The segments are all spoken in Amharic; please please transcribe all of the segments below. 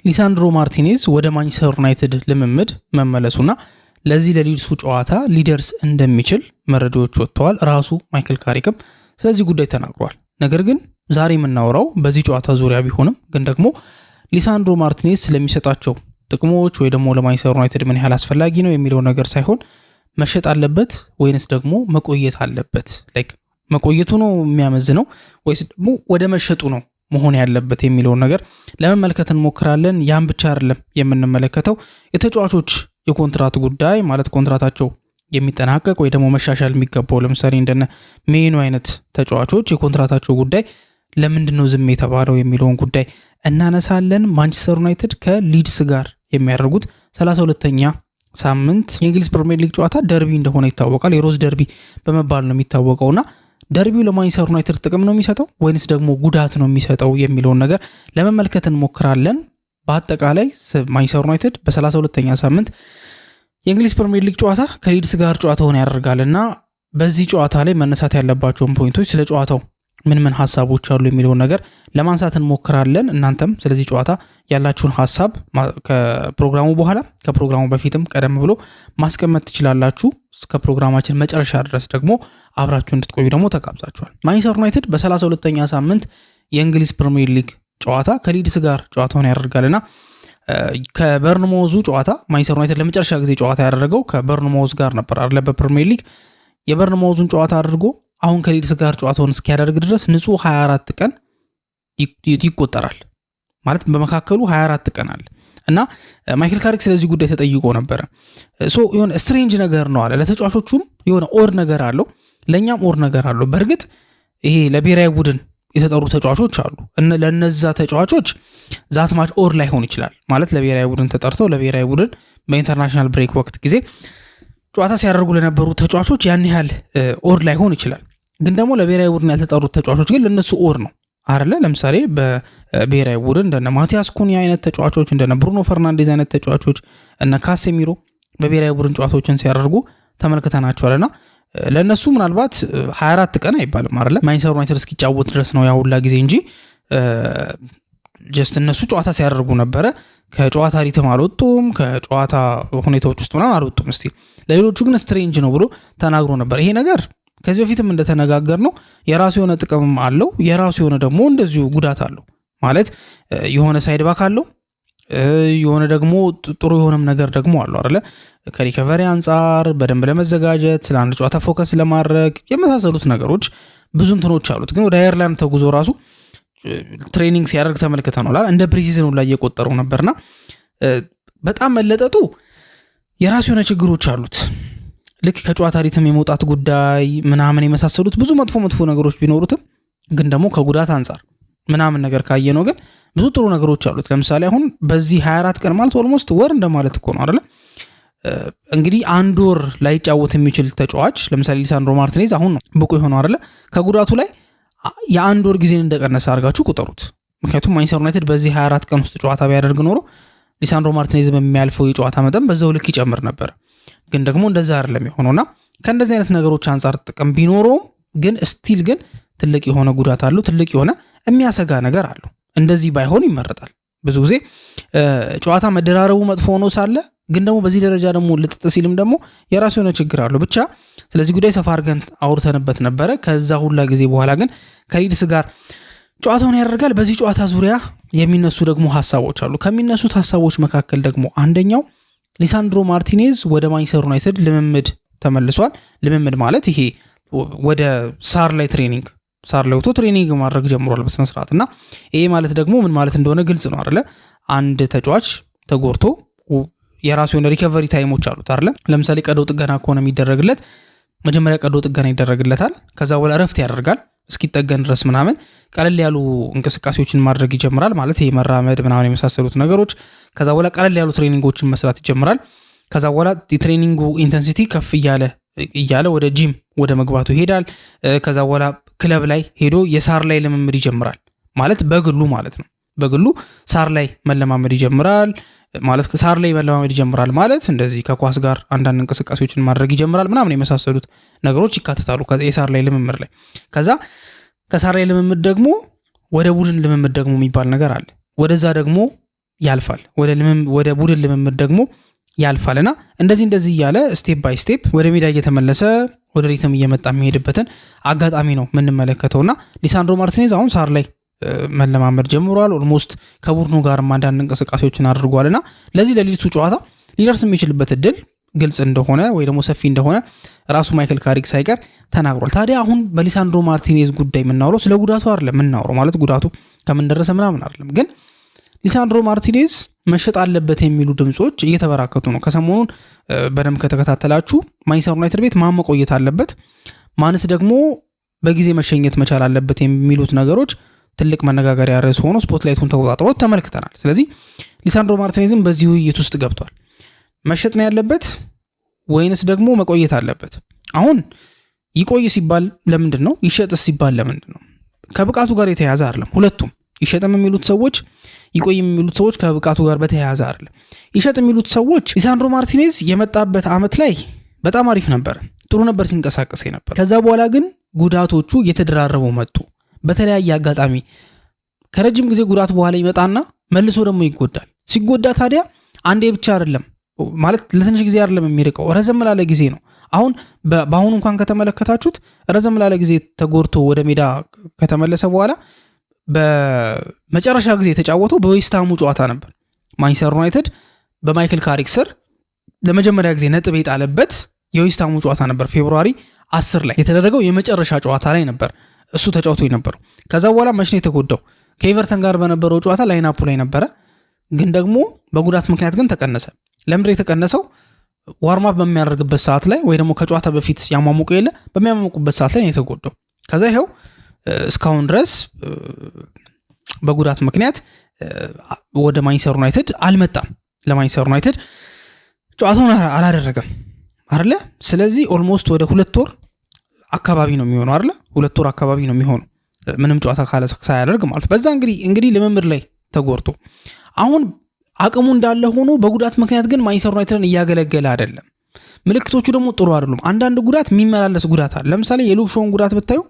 ሊሳንድሮ ማርቲኔዝ ወደ ማንቸስተር ዩናይትድ ልምምድ መመለሱና ለዚህ ለሊድሱ ጨዋታ ሊደርስ እንደሚችል መረጃዎች ወጥተዋል። ራሱ ማይክል ካሪክም ስለዚህ ጉዳይ ተናግሯል። ነገር ግን ዛሬ የምናወራው በዚህ ጨዋታ ዙሪያ ቢሆንም ግን ደግሞ ሊሳንድሮ ማርቲኔዝ ስለሚሰጣቸው ጥቅሞች ወይ ደግሞ ለማንቸስተር ዩናይትድ ምን ያህል አስፈላጊ ነው የሚለው ነገር ሳይሆን መሸጥ አለበት ወይንስ ደግሞ መቆየት አለበት፣ መቆየቱ ነው የሚያመዝነው ወይስ ደግሞ ወደ መሸጡ ነው መሆን ያለበት የሚለውን ነገር ለመመልከት እንሞክራለን። ያን ብቻ አይደለም የምንመለከተው የተጫዋቾች የኮንትራት ጉዳይ ማለት ኮንትራታቸው የሚጠናቀቅ ወይ ደግሞ መሻሻል የሚገባው ለምሳሌ እንደነ ሜኑ አይነት ተጫዋቾች የኮንትራታቸው ጉዳይ ለምንድነው ዝም የተባለው የሚለውን ጉዳይ እናነሳለን። ማንቸስተር ዩናይትድ ከሊድስ ጋር የሚያደርጉት 32ኛ ሳምንት የእንግሊዝ ፕሪሚየር ሊግ ጨዋታ ደርቢ እንደሆነ ይታወቃል። የሮዝ ደርቢ በመባል ነው የሚታወቀውና ደርቢው ለማንቸስተር ዩናይትድ ጥቅም ነው የሚሰጠው ወይንስ ደግሞ ጉዳት ነው የሚሰጠው የሚለውን ነገር ለመመልከት እንሞክራለን። በአጠቃላይ ማንቸስተር ዩናይትድ በ32ኛ ሳምንት የእንግሊዝ ፕሪሚየር ሊግ ጨዋታ ከሊድስ ጋር ጨዋታውን ያደርጋልና በዚህ ጨዋታ ላይ መነሳት ያለባቸውን ፖይንቶች ስለ ጨዋታው ምን ሐሳቦች አሉ የሚለውን ነገር ለማንሳት እንሞክራለን። እናንተም ስለዚህ ጨዋታ ያላችሁን ሐሳብ ከፕሮግራሙ በኋላ ከፕሮግራሙ በፊትም ቀደም ብሎ ማስቀመጥ ትችላላችሁ። እስከ ፕሮግራማችን መጨረሻ ድረስ ደግሞ አብራችሁ እንድትቆዩ ደግሞ ተጋብዛችኋል። ማንቸስተር ዩናይትድ በ32ኛ ሳምንት የእንግሊዝ ፕሪሚየር ሊግ ጨዋታ ከሊድስ ጋር ጨዋታውን ያደርጋልና ከበርንሞዙ ጨዋታ ማንቸስተር ዩናይትድ ለመጨረሻ ጊዜ ጨዋታ ያደረገው ከበርንሞዝ ጋር ነበር አይደል? በፕሪሚየር ሊግ የበርንሞዙን ጨዋታ አድርጎ አሁን ከሊድስ ጋር ጨዋታውን እስኪያደርግ ድረስ ንጹህ 24 ቀን ይቆጠራል ማለት በመካከሉ 24 ቀን አለ እና ማይክል ካሪክ ስለዚህ ጉዳይ ተጠይቆ ነበረ። የሆነ ስትሬንጅ ነገር ነው አለ። ለተጫዋቾቹም የሆነ ኦር ነገር አለው፣ ለኛም ኦር ነገር አለው። በእርግጥ ይሄ ለብሔራዊ ቡድን የተጠሩ ተጫዋቾች አሉ። ለነዛ ተጫዋቾች ዛት ማች ኦር ላይሆን ይችላል ማለት ለብሔራዊ ቡድን ተጠርተው ለብሔራዊ ቡድን በኢንተርናሽናል ብሬክ ወቅት ጊዜ ጨዋታ ሲያደርጉ ለነበሩ ተጫዋቾች ያን ያህል ኦር ላይሆን ይችላል። ግን ደግሞ ለብሔራዊ ቡድን ያልተጠሩት ተጫዋቾች ግን ለነሱ ኦር ነው አይደለ? ለምሳሌ በብሔራዊ ቡድን እንደነ ማቲያስ ኩኒ አይነት ተጫዋቾች፣ እንደነ ብሩኖ ፈርናንዴዝ አይነት ተጫዋቾች፣ እነ ካሴሚሮ በብሔራዊ ቡድን ጨዋታዎችን ሲያደርጉ ተመልክተናቸዋልና ለነሱ ምናልባት 24 ቀን አይባልም አይደለ? ማንቸስተር ዩናይትድ እስኪጫወት ድረስ ነው ያ ሁላ ጊዜ እንጂ ጀስት እነሱ ጨዋታ ሲያደርጉ ነበረ። ከጨዋታ ሪትም አልወጡም፣ ከጨዋታ ሁኔታዎች ውስጥ ምናምን አልወጡም። እስቲ ለሌሎቹ ግን ስትሬንጅ ነው ብሎ ተናግሮ ነበር። ይሄ ነገር ከዚህ በፊትም እንደተነጋገር ነው የራሱ የሆነ ጥቅም አለው፣ የራሱ የሆነ ደግሞ እንደዚሁ ጉዳት አለው። ማለት የሆነ ሳይድ ባክ አለው፣ የሆነ ደግሞ ጥሩ የሆነም ነገር ደግሞ አለው አይደለ? ከሪከቨሪ አንጻር በደንብ ለመዘጋጀት ስለ አንድ ጨዋታ ፎከስ ለማድረግ የመሳሰሉት ነገሮች ብዙ እንትኖች አሉት። ግን ወደ አየርላንድ ተጉዞ ራሱ ትሬኒንግ ሲያደርግ ተመልክተናል። እንደ ፕሪሲዝን ላይ እየቆጠረው ነበርና በጣም መለጠጡ የራሱ የሆነ ችግሮች አሉት። ልክ ከጨዋታ ሪትም የመውጣት ጉዳይ ምናምን የመሳሰሉት ብዙ መጥፎ ነገሮች ቢኖሩትም ግን ደግሞ ከጉዳት አንጻር ምናምን ነገር ካየ ነው ግን ብዙ ጥሩ ነገሮች አሉት። ለምሳሌ አሁን በዚህ 24 ቀን ማለት ኦልሞስት ወር እንደማለት እኮ ነው አይደለ? እንግዲህ አንድ ወር ላይ ጫወት የሚችል ተጫዋች ለምሳሌ ሊሳንድሮ ማርቲኔዝ አሁን ነው ብቁ የሆነው አይደለ? ከጉዳቱ ላይ የአንድ ወር ጊዜን እንደቀነሰ አድርጋችሁ ቁጠሩት። ምክንያቱም ማንቸስተር ዩናይትድ በዚህ 24 ቀን ውስጥ ጨዋታ ቢያደርግ ኖሮ ሊሳንድሮ ማርቲኔዝ በሚያልፈው የጨዋታ መጠን በዛው ልክ ይጨምር ነበር። ግን ደግሞ እንደዛ አይደለም የሆነውና ከእንደዚህ አይነት ነገሮች አንጻር ጥቅም ቢኖረውም ግን ስቲል ግን ትልቅ የሆነ ጉዳት አለው፣ ትልቅ የሆነ የሚያሰጋ ነገር አለው። እንደዚህ ባይሆን ይመረጣል። ብዙ ጊዜ ጨዋታ መደራረቡ መጥፎ ሆኖ ሳለ ግን ደግሞ በዚህ ደረጃ ደግሞ ልጥጥ ሲልም ደግሞ የራሱ የሆነ ችግር አለው። ብቻ ስለዚህ ጉዳይ ሰፋ አድርገን አውርተንበት ነበረ። ከዛ ሁላ ጊዜ በኋላ ግን ከሊድስ ጋር ጨዋታውን ያደርጋል። በዚህ ጨዋታ ዙሪያ የሚነሱ ደግሞ ሐሳቦች አሉ። ከሚነሱት ሐሳቦች መካከል ደግሞ አንደኛው ሊሳንድሮ ማርቲኔዝ ወደ ማንቸስተር ዩናይትድ ልምምድ ተመልሷል። ልምምድ ማለት ይሄ ወደ ሳር ላይ ወጥቶ ትሬኒንግ ማድረግ ጀምሯል በስነ ስርዓት እና ይሄ ማለት ደግሞ ምን ማለት እንደሆነ ግልጽ ነው አይደለ? አንድ ተጫዋች ተጎርቶ የራሱ የሆነ ሪከቨሪ ታይሞች አሉት አይደለ? ለምሳሌ ቀዶ ጥገና ከሆነ የሚደረግለት መጀመሪያ ቀዶ ጥገና ይደረግለታል። ከዛ በኋላ እረፍት ያደርጋል እስኪጠገን ድረስ ምናምን ቀለል ያሉ እንቅስቃሴዎችን ማድረግ ይጀምራል። ማለት ይሄ መራመድ ምናምን የመሳሰሉት ነገሮች። ከዛ በኋላ ቀለል ያሉ ትሬኒንጎችን መስራት ይጀምራል። ከዛ በኋላ የትሬኒንጉ ኢንተንሲቲ ከፍ እያለ ወደ ጂም ወደ መግባቱ ይሄዳል። ከዛ በኋላ ክለብ ላይ ሄዶ የሳር ላይ ልምምድ ይጀምራል። ማለት በግሉ ማለት ነው። በግሉ ሳር ላይ መለማመድ ይጀምራል ማለት ሳር ላይ መለማመድ ይጀምራል ማለት እንደዚህ ከኳስ ጋር አንዳንድ እንቅስቃሴዎችን ማድረግ ይጀምራል ምናምን የመሳሰሉት ነገሮች ይካተታሉ የሳር ላይ ልምምድ ላይ። ከዛ ከሳር ላይ ልምምድ ደግሞ ወደ ቡድን ልምምድ ደግሞ የሚባል ነገር አለ። ወደዛ ደግሞ ያልፋል፣ ወደ ቡድን ልምምድ ደግሞ ያልፋልና እንደዚህ እያለ ስቴፕ ባይ ስቴፕ ወደ ሜዳ እየተመለሰ ወደ ሪትም እየመጣ የሚሄድበትን አጋጣሚ ነው የምንመለከተውና ሊሳንድሮ ማርቲኔዝ አሁን ሳር ላይ መለማመድ ጀምሯል። ኦልሞስት ከቡድኑ ጋር አንዳንድ እንቅስቃሴዎችን አድርጓልና ለዚህ ለሊቱ ጨዋታ ሊደርስ የሚችልበት እድል ግልጽ እንደሆነ ወይ ደግሞ ሰፊ እንደሆነ ራሱ ማይክል ካሪክ ሳይቀር ተናግሯል። ታዲያ አሁን በሊሳንድሮ ማርቲኔዝ ጉዳይ የምናወራው ስለ ጉዳቱ አይደለም የምናወራው፣ ማለት ጉዳቱ ከምን ደረሰ ምናምን አይደለም። ግን ሊሳንድሮ ማርቲኔዝ መሸጥ አለበት የሚሉ ድምጾች እየተበራከቱ ነው። ከሰሞኑን በደንብ ከተከታተላችሁ ማንቸስተር ዩናይትድ ቤት ማን መቆየት አለበት፣ ማንስ ደግሞ በጊዜ መሸኘት መቻል አለበት የሚሉት ነገሮች ትልቅ መነጋገሪያ ርዕስ ሆኖ ስፖትላይቱን ተቆጣጥሮት ተመልክተናል። ስለዚህ ሊሳንድሮ ማርቲኔዝም በዚህ ውይይት ውስጥ ገብቷል። መሸጥ ነው ያለበት ወይንስ ደግሞ መቆየት አለበት? አሁን ይቆይ ሲባል ለምንድን ነው? ይሸጥስ ሲባል ለምንድን ነው? ከብቃቱ ጋር የተያያዘ አይደለም። ሁለቱም ይሸጥም የሚሉት ሰዎች ይቆይም የሚሉት ሰዎች ከብቃቱ ጋር በተያያዘ አይደለም። ይሸጥ የሚሉት ሰዎች ሊሳንድሮ ማርቲኔዝ የመጣበት አመት ላይ በጣም አሪፍ ነበር፣ ጥሩ ነበር ሲንቀሳቀስ ነበር። ከዛ በኋላ ግን ጉዳቶቹ እየተደራረቡ መጡ። በተለያየ አጋጣሚ ከረጅም ጊዜ ጉዳት በኋላ ይመጣና መልሶ ደግሞ ይጎዳል። ሲጎዳ ታዲያ አንዴ ብቻ አይደለም ማለት ለትንሽ ጊዜ አይደለም የሚርቀው፣ ረዘም ላለ ጊዜ ነው። አሁን በአሁኑ እንኳን ከተመለከታችሁት ረዘም ላለ ጊዜ ተጎድቶ ወደ ሜዳ ከተመለሰ በኋላ በመጨረሻ ጊዜ የተጫወተው በዌስትሃሙ ጨዋታ ነበር። ማንቸስተር ዩናይትድ በማይክል ካሪክ ስር ለመጀመሪያ ጊዜ ነጥብ የጣለበት የዌስትሃሙ ጨዋታ ነበር። ፌብሩዋሪ 10 ላይ የተደረገው የመጨረሻ ጨዋታ ላይ ነበር እሱ ተጫውቶ የነበረው። ከዛ በኋላ መች ነው የተጎዳው? ከኤቨርተን ጋር በነበረው ጨዋታ ላይናፑ ላይ ነበረ፣ ግን ደግሞ በጉዳት ምክንያት ግን ተቀነሰ። ለምንድን የተቀነሰው? ዋርማፕ በሚያደርግበት ሰዓት ላይ ወይ ደግሞ ከጨዋታ በፊት ያሟሙቁ የለ በሚያሟሙቁበት ሰዓት ላይ ነው የተጎዳው። ከዛ ይኸው እስካሁን ድረስ በጉዳት ምክንያት ወደ ማንቸስተር ዩናይትድ አልመጣም። ለማንቸስተር ዩናይትድ ጨዋታውን አላደረገም አይደለ? ስለዚህ ኦልሞስት ወደ 2 ወር አካባቢ ነው የሚሆነው አይደለ? 2 ወር አካባቢ ነው የሚሆነው ምንም ጨዋታ ሳያደርግ ማለት። በዛ እንግዲህ ልምምድ ላይ ተጎድቶ አሁን አቅሙ እንዳለ ሆኖ በጉዳት ምክንያት ግን ማንቸስተር ዩናይትድን እያገለገለ አይደለም። ምልክቶቹ ደግሞ ጥሩ አይደሉም። አንዳንድ ጉዳት የሚመላለስ ጉዳት አለ። ለምሳሌ የሉክሾውን ጉዳት ብታዩ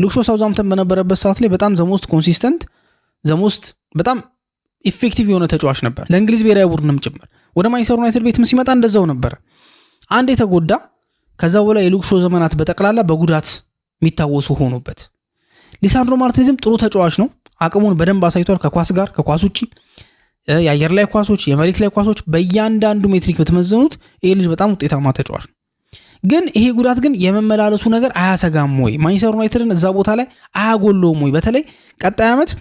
ሉክሾ ሳውዛምተን በነበረበት ሰዓት ላይ በጣም ዘሞስት ኮንሲስተንት በጣም ኢፌክቲቭ የሆነ ተጫዋች ነበር፣ ለእንግሊዝ ብሔራዊ ቡድንም ጭምር። ወደ ማንቸስተር ዩናይትድ ቤትም ሲመጣ እንደዛው ነበር። አንድ የተጎዳ ከዛ በኋላ የሉክሾ ዘመናት በጠቅላላ በጉዳት የሚታወሱ ሆኑበት። ሊሳንድሮ ማርቲኔዝም ጥሩ ተጫዋች ነው። አቅሙን በደንብ አሳይቷል። ከኳስ ጋር ከኳስ ውጪ የአየር ላይ ኳሶች፣ የመሬት ላይ ኳሶች በእያንዳንዱ ሜትሪክ በተመዘኑት ይሄ ልጅ በጣም ውጤታማ ተጫዋች ነው። ግን ይሄ ጉዳት ግን የመመላለሱ ነገር አያሰጋም ወይ? ማንቸስተር ዩናይትድን እዛ ቦታ ላይ አያጎለውም ወይ? በተለይ ቀጣይ ዓመት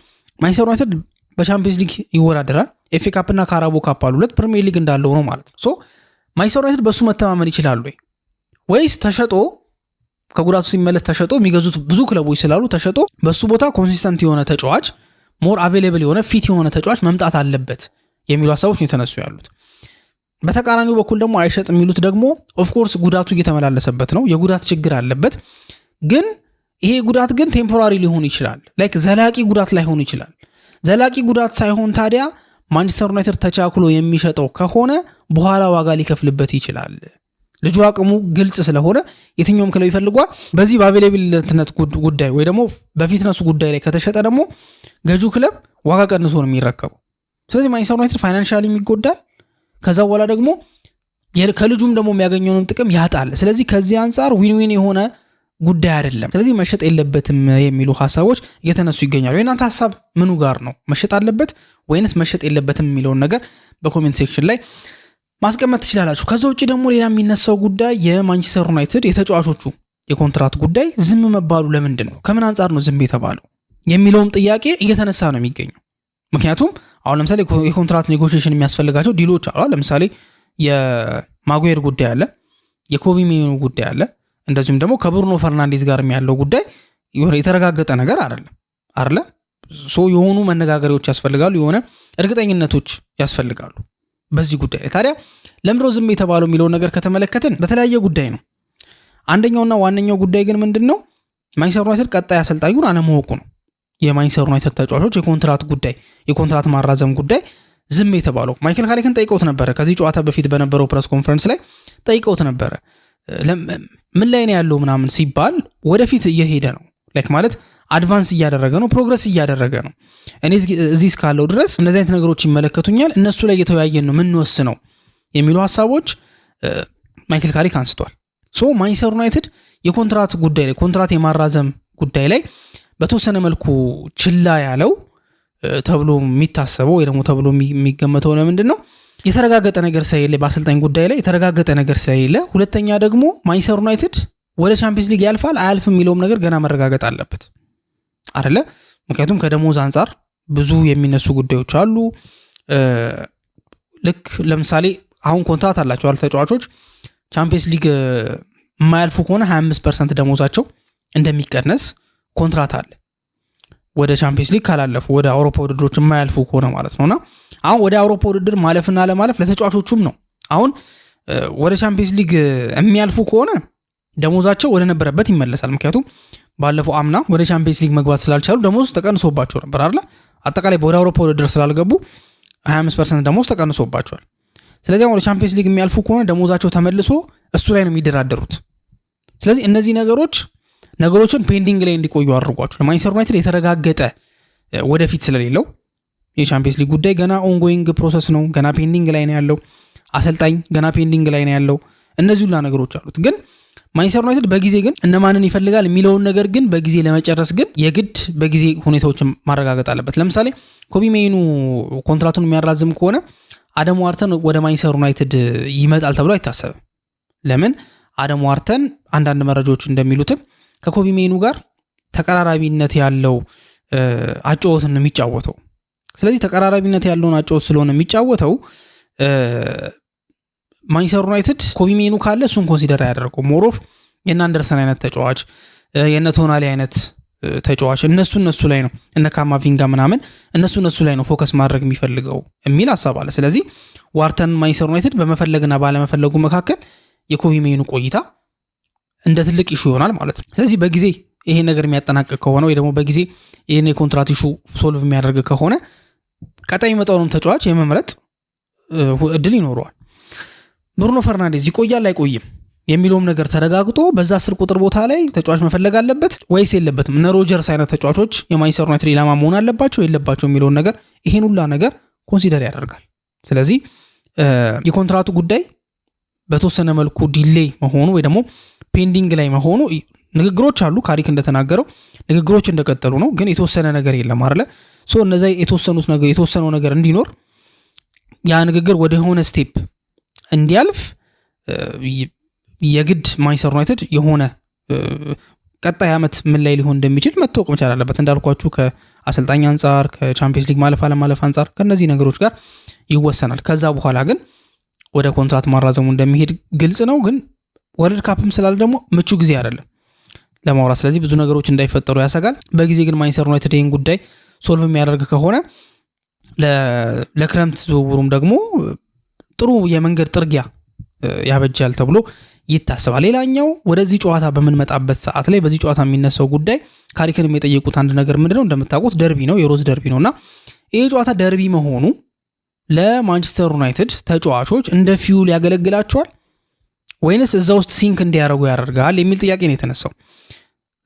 ማንቸስተር ዩናይትድ በቻምፒየንስ ሊግ ይወዳደራል። ኤፍ ኤ ካፕ እና ካራቦ ካፕ አሉ፣ 2 ፕሪሚየር ሊግ እንዳለው ነው ማለት ነው። ሶ ማንቸስተር ዩናይትድ በሱ መተማመን ይችላል ወይ? ወይስ ተሸጦ ከጉዳቱ ሲመለስ ተሸጦ የሚገዙት ብዙ ክለቦች ስላሉ ተሸጦ በሱ ቦታ ኮንሲስተንት የሆነ ተጫዋች ሞር አቬሌብል የሆነ ፊት የሆነ ተጫዋች መምጣት አለበት የሚሉ ሀሳቦች ነው የተነሱ ያሉት። በተቃራኒው በኩል ደግሞ አይሸጥ የሚሉት ደግሞ ኦፍኮርስ ጉዳቱ እየተመላለሰበት ነው፣ የጉዳት ችግር አለበት። ግን ይሄ ጉዳት ግን ቴምፖራሪ ሊሆን ይችላል፣ ላይክ ዘላቂ ጉዳት ላይሆን ይችላል። ዘላቂ ጉዳት ሳይሆን ታዲያ ማንቸስተር ዩናይትድ ተቻክሎ የሚሸጠው ከሆነ በኋላ ዋጋ ሊከፍልበት ይችላል። ልጁ አቅሙ ግልጽ ስለሆነ የትኛውም ክለብ ይፈልጓል። በዚህ በአቬሌብልነት ጉዳይ ወይ ደግሞ በፊትነሱ ጉዳይ ላይ ከተሸጠ ደግሞ ገዢው ክለብ ዋጋ ቀንሶ ነው የሚረከበው። ስለዚህ ማንቸስተር ዩናይትድ ፋይናንሻሊ ይጎዳል። ከዛ በኋላ ደግሞ ከልጁም ደግሞ የሚያገኘውን ጥቅም ያጣል። ስለዚህ ከዚህ አንጻር ዊን የሆነ ጉዳይ አይደለም። ስለዚህ መሸጥ የለበትም የሚሉ ሀሳቦች እየተነሱ ይገኛሉ። የእናንተ ሀሳብ ምኑ ጋር ነው? መሸጥ አለበት ወይንስ መሸጥ የለበትም የሚለውን ነገር በኮሜንት ሴክሽን ላይ ማስቀመጥ ትችላላችሁ። ከዛ ውጭ ደግሞ ሌላ የሚነሳው ጉዳይ የማንቸስተር ዩናይትድ የተጫዋቾቹ የኮንትራት ጉዳይ ዝም መባሉ ለምንድን ነው? ከምን አንጻር ነው ዝም የተባለው የሚለውም ጥያቄ እየተነሳ ነው የሚገኘው። ምክንያቱም አሁን ለምሳሌ የኮንትራት ኔጎሽዬሽን የሚያስፈልጋቸው ዲሎች አሉ። ለምሳሌ የማጉዌር ጉዳይ አለ፣ የኮቢ ሜኑ ጉዳይ አለ፣ እንደዚሁም ደግሞ ከብሩኖ ፈርናንዴዝ ጋር ያለው ጉዳይ የተረጋገጠ ነገር አይደለ? ሶ የሆኑ መነጋገሪያዎች ያስፈልጋሉ፣ የሆነ እርግጠኝነቶች ያስፈልጋሉ በዚህ ጉዳይ ላይ። ታዲያ ለምንድነው ዝም የተባለው የሚለውን ነገር ከተመለከትን በተለያየ ጉዳይ ነው። አንደኛውና ዋነኛው ጉዳይ ግን ምንድነው? ማንቸስተር ዩናይትድ ቀጣይ አሰልጣኙን አለማወቁ ነው። የማንቸስተር ዩናይትድ ተጫዋቾች የኮንትራት ጉዳይ፣ የኮንትራት ማራዘም ጉዳይ ዝም የተባለው ማይክል ካሪክን ጠይቀውት ነበረ። ከዚህ ጨዋታ በፊት በነበረው ፕሬስ ኮንፈረንስ ላይ ጠይቀውት ነበረ። ምን ላይ ነው ያለው ምናምን ሲባል ወደፊት እየሄደ ነው ላይክ ማለት አድቫንስ እያደረገ ነው፣ ፕሮግረስ እያደረገ ነው። እኔ እዚህ እስካለው ድረስ እነዚህ አይነት ነገሮች ይመለከቱኛል፣ እነሱ ላይ እየተወያየን ነው የምንወስነው የሚሉ ሀሳቦች ማይክል ካሪክ አንስቷል። ሶ ማንቸስተር ዩናይትድ የኮንትራት ጉዳይ ላይ ኮንትራት የማራዘም ጉዳይ ላይ በተወሰነ መልኩ ችላ ያለው ተብሎ የሚታሰበው ወይ ደግሞ ተብሎ የሚገመተው ለምንድን ነው? የተረጋገጠ ነገር ስለሌለ በአሰልጣኝ ጉዳይ ላይ የተረጋገጠ ነገር ስለሌለ፣ ሁለተኛ ደግሞ ማንቸስተር ዩናይትድ ወደ ቻምፒየንስ ሊግ ያልፋል አያልፍም የሚለውም ነገር ገና መረጋገጥ አለበት አይደለ? ምክንያቱም ከደሞዝ አንጻር ብዙ የሚነሱ ጉዳዮች አሉ። ልክ ለምሳሌ አሁን ኮንትራት አላቸው ተጫዋቾች ቻምፒየንስ ሊግ የማያልፉ ከሆነ 25% ደሞዛቸው እንደሚቀነስ ኮንትራት አለ። ወደ ቻምፒየንስ ሊግ ካላለፉ ወደ አውሮፓ ውድድሮች የማያልፉ ከሆነ ማለት ነውና አሁን ወደ አውሮፓ ውድድር ማለፍና ለማለፍ ለተጫዋቾቹም ነው። አሁን ወደ ቻምፒየንስ ሊግ የሚያልፉ ከሆነ ደሞዛቸው ወደ ነበረበት ይመለሳል። ምክንያቱም ባለፈው አምና ወደ ቻምፒየንስ ሊግ መግባት ስላልቻሉ ደሞዝ ተቀንሶባቸው ነበር አይደል? አጠቃላይ ወደ አውሮፓ ውድድር ስላልገቡ 25% ደሞዝ ተቀንሶባቸዋል። ስለዚህ ወደ ቻምፒየንስ ሊግ የሚያልፉ ከሆነ ደሞዛቸው ተመልሶ እሱ ላይ ነው የሚደራደሩት። ስለዚህ እነዚህ ነገሮችን ፔንዲንግ ላይ እንዲቆዩ አድርጓቸው ለማንቸስተር ዩናይትድ የተረጋገጠ ወደፊት ስለሌለው የቻምፒየንስ ሊግ ጉዳይ ገና ኦንጎይንግ ፕሮሰስ ነው፣ ገና ፔንዲንግ ላይ ነው ያለው። አሰልጣኝ ገና ፔንዲንግ ላይ ነው ያለው። እነዚህ ሁላ ነገሮች አሉት። ግን ማንቸስተር ዩናይትድ በጊዜ ግን እነማንን ይፈልጋል የሚለውን ነገር ግን በጊዜ ለመጨረስ ግን የግድ በጊዜ ሁኔታዎችን ማረጋገጥ አለበት። ለምሳሌ ኮቢ ሜኑ ኮንትራቱን የሚያራዝም ከሆነ አደም ዋርተን ወደ ማንቸስተር ዩናይትድ ይመጣል ተብሎ አይታሰብም። ለምን? አደም ዋርተን አንዳንድ መረጃዎች እንደሚሉትም ከኮቢ ሜኑ ጋር ተቀራራቢነት ያለው አጨዋወትን ነው የሚጫወተው። ስለዚህ ተቀራራቢነት ያለውን አጨዋወት ስለሆነ የሚጫወተው ማንቸስተር ዩናይትድ ኮቢ ሜኑ ካለ እሱን ኮንሲደር ያደርገው ሞሮፍ የነ አንደርሰን አይነት ተጫዋች የነ ቶናሊ አይነት ተጫዋች እነሱ ላይ ነው እነ ካማቪንጋ ምናምን እነሱ ላይ ነው ፎከስ ማድረግ የሚፈልገው የሚል ሐሳብ አለ። ስለዚህ ዋርተን ማንቸስተር ዩናይትድ በመፈለግና ባለመፈለጉ መካከል የኮቢ ሜኑ ቆይታ እንደ ትልቅ ኢሹ ይሆናል ማለት ነው። ስለዚህ በጊዜ ይሄ ነገር የሚያጠናቅቅ ከሆነ ወይ ደግሞ በጊዜ ይሄን የኮንትራት ኢሹ ሶልቭ የሚያደርግ ከሆነ ቀጣይ የሚመጣውንም ተጫዋች የመምረጥ እድል ይኖረዋል። ብሩኖ ፈርናንዴዝ ይቆያል አይቆይም የሚለውም ነገር ተረጋግጦ በዛ 10 ቁጥር ቦታ ላይ ተጫዋች መፈለግ አለበት ወይስ የለበትም? እነ ሮጀርስ አይነት ተጫዋቾች የማንቸስተር ዩናይትድ ኢላማ መሆን አለባቸው የለባቸው የሚለውን ነገር ይሄን ሁላ ነገር ኮንሲደር ያደርጋል። ስለዚህ የኮንትራቱ ጉዳይ በተወሰነ መልኩ ዲሌይ መሆኑ ወይ ደግሞ ፔንዲንግ ላይ መሆኑ ንግግሮች አሉ። ካሪክ እንደተናገረው ንግግሮች እንደቀጠሉ ነው፣ ግን የተወሰነ ነገር የለም አይደለ? ሶ እነዛ የተወሰነው ነገር እንዲኖር ያ ንግግር ወደ ሆነ ስቴፕ እንዲያልፍ የግድ ማንቸስተር ዩናይትድ የሆነ ቀጣይ ዓመት ምን ላይ ሊሆን እንደሚችል መታወቅ መቻል አለበት። እንዳልኳችሁ ከአሰልጣኝ አንጻር፣ ከቻምፒየንስ ሊግ ማለፍ አለማለፍ አንጻር ከነዚህ ነገሮች ጋር ይወሰናል። ከዛ በኋላ ግን ወደ ኮንትራት ማራዘሙ እንደሚሄድ ግልጽ ነው። ግን ወርልድ ካፕም ስላለ ደግሞ ምቹ ጊዜ አይደለም ለማውራት። ስለዚህ ብዙ ነገሮች እንዳይፈጠሩ ያሰጋል። በጊዜ ግን ማንቸስተር ዩናይትድ ይህን ጉዳይ ሶልቭ የሚያደርግ ከሆነ ለክረምት ዝውውሩም ደግሞ ጥሩ የመንገድ ጥርጊያ ያበጃል ተብሎ ይታሰባል። ሌላኛው ወደዚህ ጨዋታ በምንመጣበት ሰዓት ላይ በዚህ ጨዋታ የሚነሳው ጉዳይ ካሪክንም የጠየቁት አንድ ነገር ምንድነው? እንደምታውቁት ደርቢ ነው፣ የሮዝ ደርቢ ነውና ይሄ ጨዋታ ደርቢ መሆኑ ለማንቸስተር ዩናይትድ ተጫዋቾች እንደ ፊውል ያገለግላቸዋል ወይንስ እዛ ውስጥ ሲንክ እንዲያደርጉ ያደርጋል የሚል ጥያቄ ነው የተነሳው።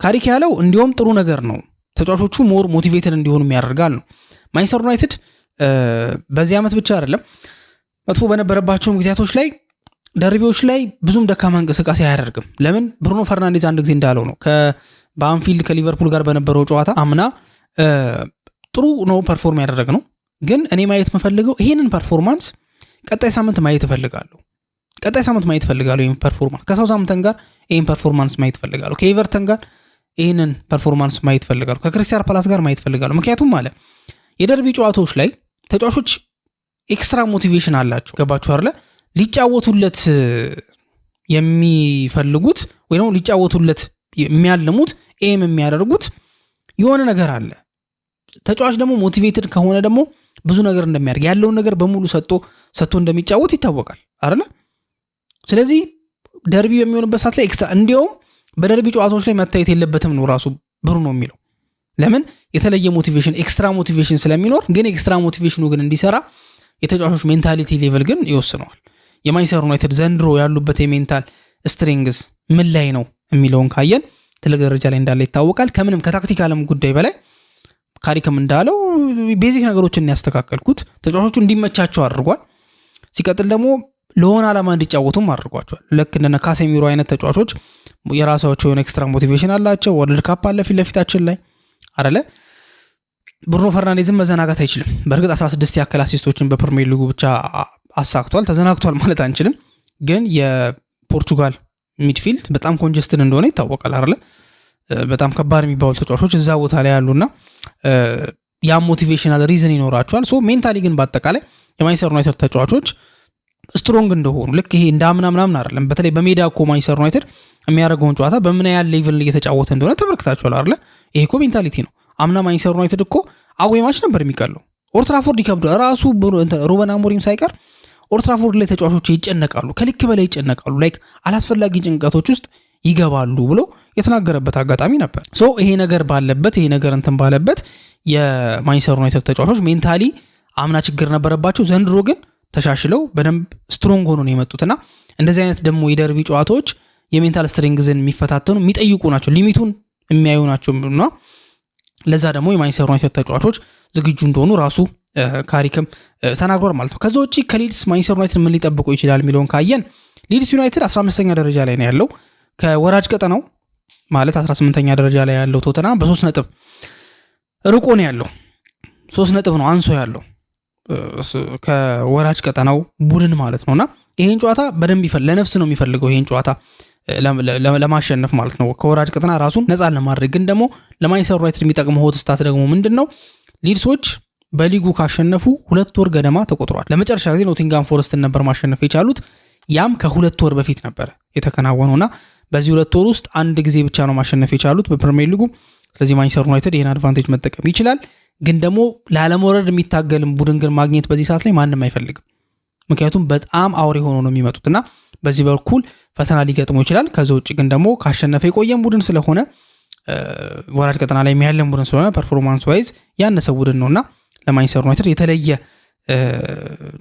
ካሪክ ያለው እንዲሁም ጥሩ ነገር ነው፣ ተጫዋቾቹ ሞር ሞቲቬትድ እንዲሆኑ ያደርጋል ነው። ማንቸስተር ዩናይትድ በዚህ ዓመት ብቻ አይደለም መጥፎ በነበረባቸው ጊዜያቶች ላይ ደርቢዎች ላይ ብዙም ደካማ እንቅስቃሴ አያደርግም። ለምን? ብሩኖ ፈርናንዴዝ አንድ ጊዜ እንዳለው ነው በአንፊልድ ከሊቨርፑል ጋር በነበረው ጨዋታ አምና ጥሩ ነው ፐርፎርም ያደረግ ነው፣ ግን እኔ ማየት መፈልገው ይሄንን ፐርፎርማንስ ቀጣይ ሳምንት ማየት እፈልጋለሁ። ይሄን ፐርፎርማንስ ከሳውዝሃምፕተን ጋር ይሄን ፐርፎርማንስ ማየት እፈልጋለሁ፣ ከኤቨርተን ጋር ይሄንን ፐርፎርማንስ ማየት እፈልጋለሁ፣ ከክሪስታል ፓላስ ጋር ማየት እፈልጋለሁ። ምክንያቱም ማለት የደርቢ ጨዋታዎች ላይ ተጫዋቾች ኤክስትራ ሞቲቬሽን አላቸው። ገባችሁ አይደለ? ሊጫወቱለት የሚፈልጉት ወይ ደግሞ ሊጫወቱለት የሚያልሙት ኤም የሚያደርጉት የሆነ ነገር አለ። ተጫዋች ደግሞ ሞቲቬትድ ከሆነ ደግሞ ብዙ ነገር እንደሚያደርግ ያለውን ነገር በሙሉ ሰጥቶ እንደሚጫወት ይታወቃል አይደለ? ስለዚህ ደርቢ በሚሆንበት ሰዓት ላይ ኤክስትራ እንዲያውም በደርቢ ጨዋታዎች ላይ መታየት የለበትም ነው ራሱ ብሩኖ የሚለው። ለምን? የተለየ ሞቲቬሽን ኤክስትራ ሞቲቬሽን ስለሚኖር። ግን ኤክስትራ ሞቲቬሽኑ ግን እንዲሰራ የተጫዋቾች ሜንታሊቲ ሌቨል ግን ይወስነዋል። የማንቸስተር ዩናይትድ ዘንድሮ ያሉበት የሜንታል ስትሪንግስ ምን ላይ ነው የሚለውን ካየን ትልቅ ደረጃ ላይ እንዳለ ይታወቃል። ከምንም ከታክቲካልም ጉዳይ በላይ ካሪክም እንዳለው ቤዚክ ነገሮችን ያስተካከልኩት ተጫዋቾቹ እንዲመቻቸው አድርጓል። ሲቀጥል ደግሞ ለሆነ ዓላማ እንዲጫወቱም አድርጓቸዋል። ልክ እንደነ ካሴሚሮ አይነት ተጫዋቾች የራሳቸው የሆነ ኤክስትራ ሞቲቬሽን አላቸው። ወርልድ ካፕ አለ ፊት ለፊታችን ላይ አይደለ? ብሩኖ ፈርናንዴዝም መዘናጋት አይችልም። በእርግጥ 16 ያክል አሲስቶችን በፕሪሚየር ሊጉ ብቻ አሳክቷል። ተዘናግቷል ማለት አንችልም። ግን የፖርቹጋል ሚድፊልድ በጣም ኮንጀስትድ እንደሆነ ይታወቃል አይደለ? በጣም ከባድ የሚባሉ ተጫዋቾች እዛ ቦታ ላይ ያሉና ያ ሞቲቬሽናል ሪዝን ይኖራቸዋል። ሶ ሜንታሊ ግን በአጠቃላይ የማንቸስተር ዩናይትድ ተጫዋቾች ስትሮንግ እንደሆኑ ልክ ይሄ እንዳምናምናምን አይደለም። በተለይ በሜዳ እኮ ማንቸስተር ዩናይትድ የሚያደርገውን ጨዋታ በምን ያህል ሌቭል እየተጫወተ እንደሆነ ተመልክታችኋል አይደለ? ይሄ እኮ ሜንታሊቲ ነው። አምና ማንቸስተር ዩናይትድ እኮ አዌይ ማች ነበር የሚቀለው። ኦልድ ትራፎርድ ይከብዳል። ራሱ ሩበን አሞሪም ሳይቀር ኦልድ ትራፎርድ ላይ ተጫዋቾች ይጨነቃሉ፣ ከልክ በላይ ይጨነቃሉ፣ ላይክ አላስፈላጊ ጭንቀቶች ውስጥ ይገባሉ ብሎ የተናገረበት አጋጣሚ ነበር። ሶ ይሄ ነገር ባለበት ይሄ ነገር እንትን ባለበት የማንቸስተር ዩናይትድ ተጫዋቾች ሜንታሊ አምና ችግር ነበረባቸው። ዘንድሮ ግን ተሻሽለው በደንብ ስትሮንግ ሆኖ ነው የመጡትና እንደዚህ አይነት ደግሞ የደርቢ ጨዋታዎች የሜንታል ስትሬንግዝን የሚፈታተኑ የሚጠይቁ ናቸው፣ ሊሚቱን የሚያዩ ናቸው እና ለዛ ደግሞ የማንቸስተር ዩናይትድ ተጫዋቾች ዝግጁ እንደሆኑ ራሱ ካሪክም ተናግሯል ማለት ነው። ከዛ ውጪ ከሊድስ ማንቸስተር ዩናይትድ ምን ሊጠብቀው ይችላል የሚለውን ካየን ሊድስ ዩናይትድ 15ኛ ደረጃ ላይ ነው ያለው። ከወራጅ ቀጠናው ማለት 18ኛ ደረጃ ላይ ያለው ቶተናም በ3 ነጥብ ርቆ ነው ያለው። 3 ነጥብ ነው አንሶ ያለው ከወራጅ ቀጠናው ቡድን ማለት ነውና ይሄን ጨዋታ በደንብ ለነፍስ ነው የሚፈልገው ይሄን ጨዋታ ለማሸነፍ ማለት ነው። ከወራጅ ቀጠና ራሱን ነፃ ለማድረግ ግን ደግሞ ለማንቸስተር ዩናይትድ የሚጠቅመው ሆት ስታት ደግሞ ምንድነው? ሊድሶች በሊጉ ካሸነፉ 2 ወር ገደማ ተቆጥሯል። ለመጨረሻ ጊዜ ኖቲንጋም ፎረስትን ነበር ማሸነፍ የቻሉት። ያም ከ2 ወር በፊት ነበር የተከናወነውና በዚህ 2 ወር ውስጥ አንድ ጊዜ ብቻ ነው ማሸነፍ የቻሉት በፕሪሚየር ሊጉ። ስለዚህ ማንቸስተር ዩናይትድ ይሄን አድቫንቴጅ መጠቀም ይችላል። ግን ደግሞ ላለመውረድ የሚታገልም ቡድን ግን ማግኘት በዚህ ሰዓት ላይ ማንም አይፈልግም። ምክንያቱም በጣም አውሬ ሆኖ ነው የሚመጡትና በዚህ በኩል ፈተና ሊገጥመው ይችላል። ከዛ ውጭ ግን ደግሞ ካሸነፈ የቆየም ቡድን ስለሆነ ወራጅ ቀጠና ላይ የሚያለም ቡድን ስለሆነ ፐርፎርማንስ ዋይዝ ያነሰ ቡድን ነውና ለማንቸስተር ዩናይትድ የተለየ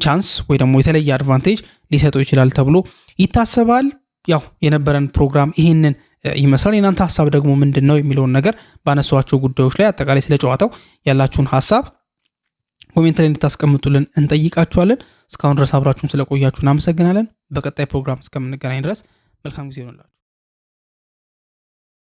ቻንስ ወይ ደግሞ የተለየ አድቫንቴጅ ሊሰጠው ይችላል ተብሎ ይታሰባል። ያው የነበረን ፕሮግራም ይሄንን ይመስላል። የናንተ ሐሳብ ደግሞ ምንድነው የሚለውን ነገር ባነሷቸው ጉዳዮች ላይ አጠቃላይ ስለ ጨዋታው ያላችሁን ሐሳብ ኮሜንት ላይ እንድታስቀምጡልን እንጠይቃችኋለን። እስካሁን ድረስ አብራችሁን ስለቆያችሁ እናመሰግናለን። በቀጣይ ፕሮግራም እስከምንገናኝ ድረስ መልካም ጊዜ ይሁንላችሁ።